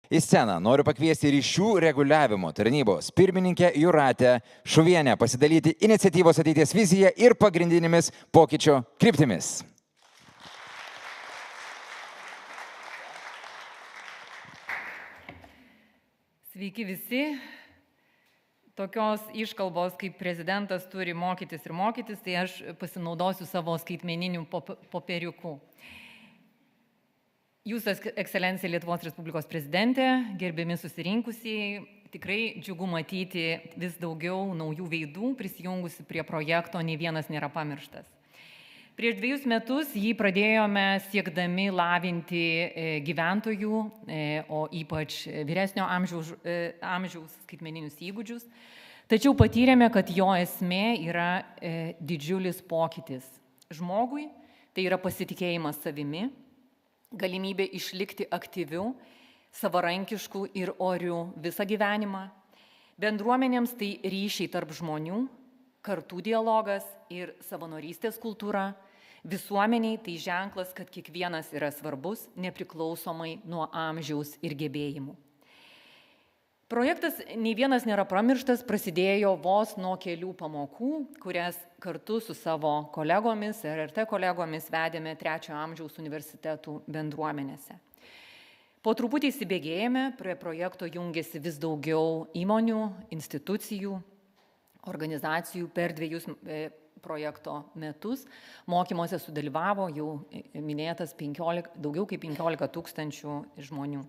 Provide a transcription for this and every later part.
Į sceną noriu pakviesti ryšių reguliavimo tarnybos pirmininkę Jūratę Šuvienę pasidalyti iniciatyvos ateities viziją ir pagrindinėmis pokyčio kryptimis. Sveiki visi. Tokios iškalbos, kaip prezidentas turi mokytis ir mokytis, tai aš pasinaudosiu savo skaitmeniniu popieriuku. Jūsų ekscelencija Lietuvos Respublikos prezidentė, gerbiami susirinkusieji, tikrai džiugu matyti vis daugiau naujų veidų prisijungusi prie projekto Nei vienas nėra pamirštas. Prieš 2 metus jį pradėjome siekdami lavinti gyventojų, o ypač vyresnio amžiaus skaitmeninius įgūdžius. Tačiau patyrėme, kad jo esmė yra didžiulis pokytis. Žmogui tai yra pasitikėjimas savimi, galimybė išlikti aktyviu, savarankišku ir oriu visą gyvenimą. Bendruomenėms tai ryšiai tarp žmonių, kartų dialogas ir savanorystės kultūra. Visuomeniai tai ženklas, kad kiekvienas yra svarbus, nepriklausomai nuo amžiaus ir gebėjimų. Projektas Nei vienas nėra pamirštas prasidėjo vos nuo kelių pamokų, kurias kartu su savo kolegomis, RRT kolegomis vedėme 3 amžiaus universitetų bendruomenėse. Po truputį įsibėgėjame, prie projekto jungiasi vis daugiau įmonių, institucijų, organizacijų. Per 2 projekto metus mokymuose sudalyvavo jau minėtas daugiau kaip 15 000 žmonių.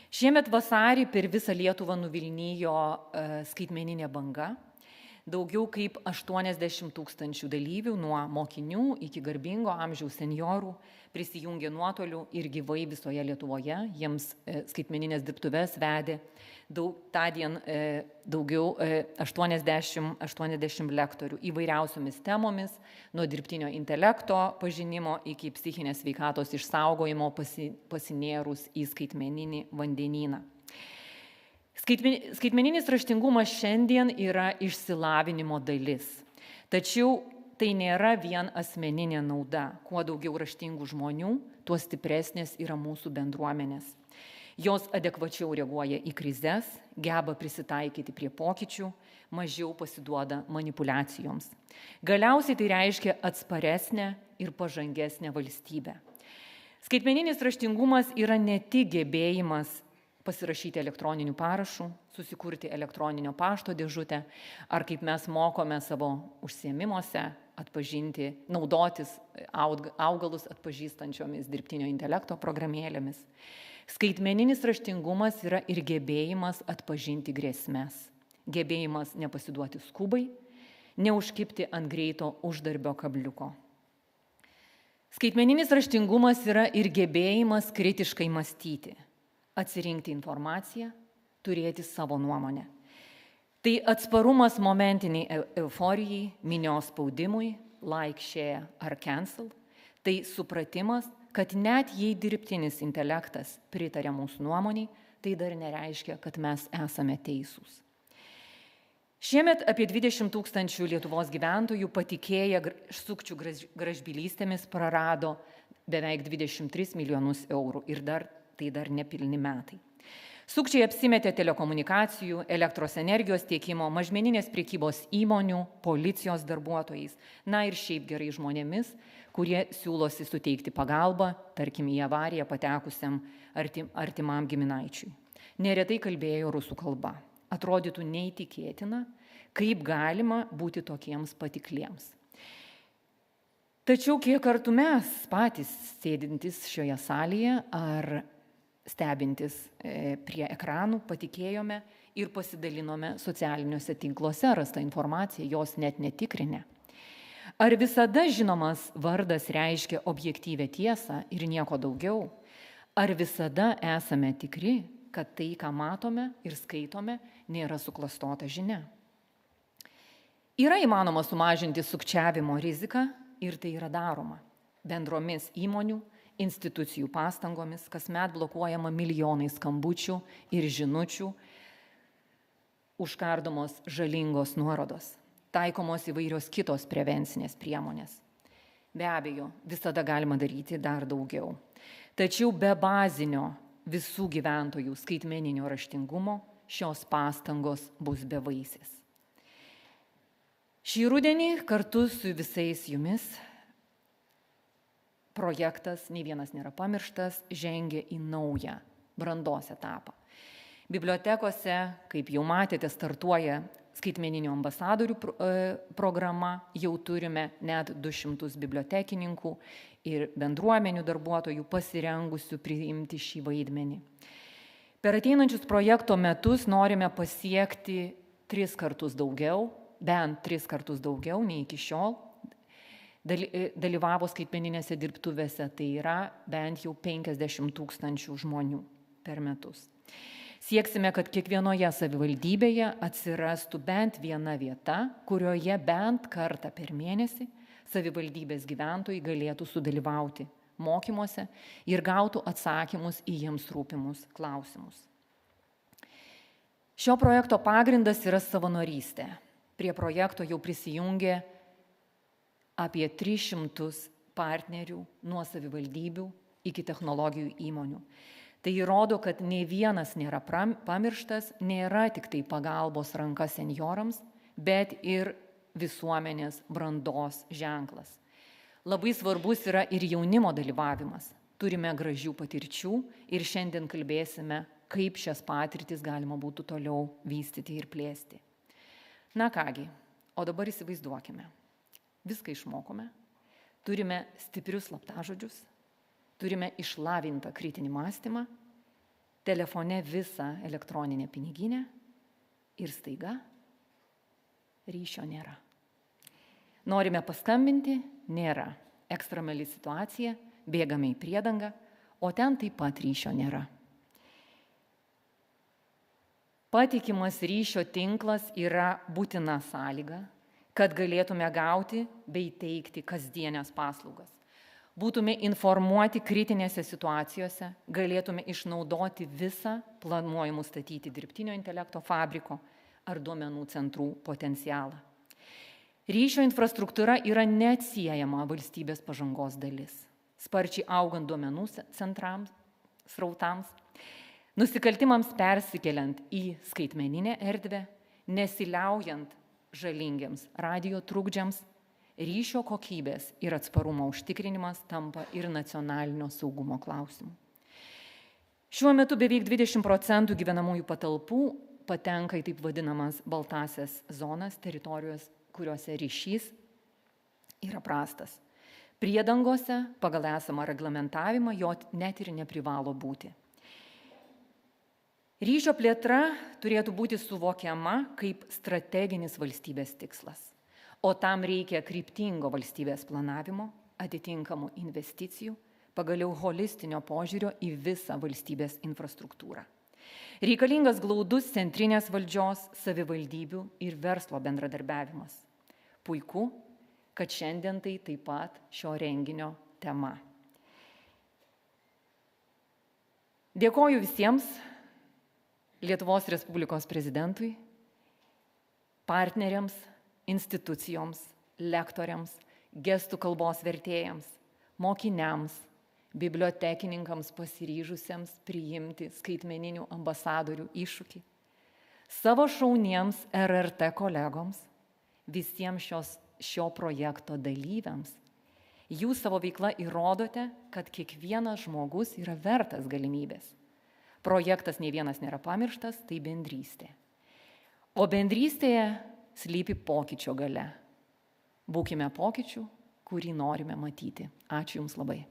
Šiemet vasarį per visą Lietuvą nuvilnijo skaitmeninė banga. Daugiau kaip 80 000 dalyvių nuo mokinių iki garbingo amžiaus seniorų prisijungė nuotoliu ir gyvai visoje Lietuvoje. Jiems skaitmeninės dirbtuves vedė tądien daugiau 80 lektorių įvairiausiomis temomis, nuo dirbtinio intelekto pažinimo iki psichinės sveikatos išsaugojimo pasinėrus į skaitmeninį vandenyną. Skaitmeninis raštingumas šiandien yra išsilavinimo dalis. Tačiau tai nėra vien asmeninė nauda. Kuo daugiau raštingų žmonių, tuo stipresnės yra mūsų bendruomenės. Jos adekvačiau reaguoja į krizes, geba prisitaikyti prie pokyčių, mažiau pasiduoda manipulacijoms. Galiausiai tai reiškia atsparesnę ir pažangesnę valstybę. Skaitmeninis raštingumas yra ne tik gebėjimas pasirašyti elektroniniu parašu, susikurti elektroninio pašto dėžutę, ar kaip mes mokome savo užsiėmimuose atpažinti, naudotis augalus atpažįstančiomis dirbtinio intelekto programėlėmis. Skaitmeninis raštingumas yra ir gebėjimas atpažinti grėsmes, gebėjimas nepasiduoti skubai, neužkibti ant greito uždarbio kabliuko. Skaitmeninis raštingumas yra ir gebėjimas kritiškai mąstyti, atsirinkti informaciją, turėti savo nuomonę. Tai atsparumas momentiniai euforijai, minios spaudimui, like, share ar cancel. Tai supratimas, kad net jei dirbtinis intelektas pritarė mūsų nuomoniai, tai dar nereiškia, kad mes esame teisūs. Šiemet apie 20 000 Lietuvos gyventojų patikėję sukčių gražbylystėmis prarado beveik 23 milijonus eurų ir tai dar nepilni metai. Sukčiai apsimetė telekomunikacijų, elektros energijos tiekimo, mažmeninės prekybos įmonių, policijos darbuotojais, na ir šiaip gerai žmonėmis, kurie siūlosi suteikti pagalbą, tarkim, į avariją patekusiam artimam giminaičiui. Neretai kalbėjo rusų kalba. Atrodytų neįtikėtina, kaip galima būti tokiems patikliems. Tačiau kiek kartų mes patys sėdintys šioje salėje ar stebintis prie ekranų patikėjome ir pasidalinome socialiniuose tinkluose rastą informaciją, jos net netikrinę. Ar visada žinomas vardas reiškia objektyvę tiesą ir nieko daugiau? Ar visada esame tikri, kad tai, ką matome ir skaitome, nėra suklastota žinia? Yra įmanoma sumažinti sukčiavimo riziką ir tai yra daroma bendromis įmonių, institucijų pastangomis, kasmet blokuojama milijonai skambučių ir žinučių, užkardomos žalingos nuorodos, taikomos įvairios kitos prevencinės priemonės. Be abejo, visada galima daryti dar daugiau. Tačiau be bazinio visų gyventojų skaitmeninio raštingumo, šios pastangos bus bevaisės. Šį rudenį kartu su visais jumis projektas "Nei vienas nėra pamirštas" žengia į naują brandos etapą. Bibliotekose, kaip jau matėte, startuoja skaitmeninių ambasadorių programa, jau turime net 200 bibliotekininkų ir bendruomenių darbuotojų pasirengusių priimti šį vaidmenį. Per ateinančius projekto metus norime pasiekti 3 kartus daugiau, bent 3 kartus daugiau nei iki šiol dalyvavo skaitmeninėse dirbtuvėse, tai yra bent jau 50 000 žmonių per metus. Sieksime, kad kiekvienoje savivaldybėje atsirastų bent viena vieta, kurioje bent kartą per mėnesį savivaldybės gyventojai galėtų sudalyvauti mokymuose ir gautų atsakymus į jiems rūpimus klausimus. Šio projekto pagrindas yra savanorystė. Prie projekto jau prisijungė apie 300 partnerių nuo savivaldybių iki technologijų įmonių. Tai įrodo, kad nei vienas nėra pamirštas, nėra tik tai pagalbos ranka senjorams, bet ir visuomenės brandos ženklas. Labai svarbus yra ir jaunimo dalyvavimas. Turime gražių patirčių ir šiandien kalbėsime, kaip šias patirtis galima būtų toliau vystyti ir plėsti. Na kągi, o dabar įsivaizduokime. Viską išmokome, turime stiprius slaptažodžius, turime išlavintą kritinį mąstymą, telefone visą elektroninę piniginę ir staiga ryšio nėra. Norime paskambinti, nėra. Ekstremali situacija, bėgame į priedangą, o ten taip pat ryšio nėra. Patikimas ryšio tinklas yra būtina sąlyga, kad galėtume gauti bei teikti kasdienės paslaugas. Būtume informuoti kritinėse situacijose, galėtume išnaudoti visą planuojamų statyti dirbtinio intelekto fabriko ar duomenų centrų potencialą. Ryšio infrastruktūra yra neatsiejama valstybės pažangos dalis. Sparčiai augant duomenų centrams, srautams, nusikaltimams persikeliant į skaitmeninę erdvę, nesiliaujant žalingiams radijo trukdžiams, ryšio kokybės ir atsparumo užtikrinimas tampa ir nacionalinio saugumo klausimu. Šiuo metu beveik 20% gyvenamųjų patalpų patenka į taip vadinamas baltasias zonas, teritorijos, kuriuose ryšys yra prastas. Priedangose pagal esamą reglamentavimą jo net ir neprivalo būti. Ryšio plėtra turėtų būti suvokiama kaip strateginis valstybės tikslas, o tam reikia kryptingo valstybės planavimo, atitinkamų investicijų, pagaliau holistinio požiūrio į visą valstybės infrastruktūrą. Reikalingas glaudus centrinės valdžios, savivaldybių ir verslo bendradarbiavimas. Puiku, kad šiandien tai taip pat šio renginio tema. Dėkoju visiems Lietuvos Respublikos prezidentui, partneriams, institucijoms, lektoriams, gestų kalbos vertėjams, mokiniams, bibliotekininkams pasiryžusiems priimti skaitmeninių ambasadorių iššūkį, savo šauniems RRT kolegoms, visiems šio projekto dalyviams. Jūs savo veiklą įrodote, kad kiekvienas žmogus yra vertas galimybės. Projektas "Nei vienas nėra pamirštas" tai bendrystė. O bendrystėje slypi pokyčio galia. Būkime pokyčių, kurį norime matyti. Ačiū Jums labai.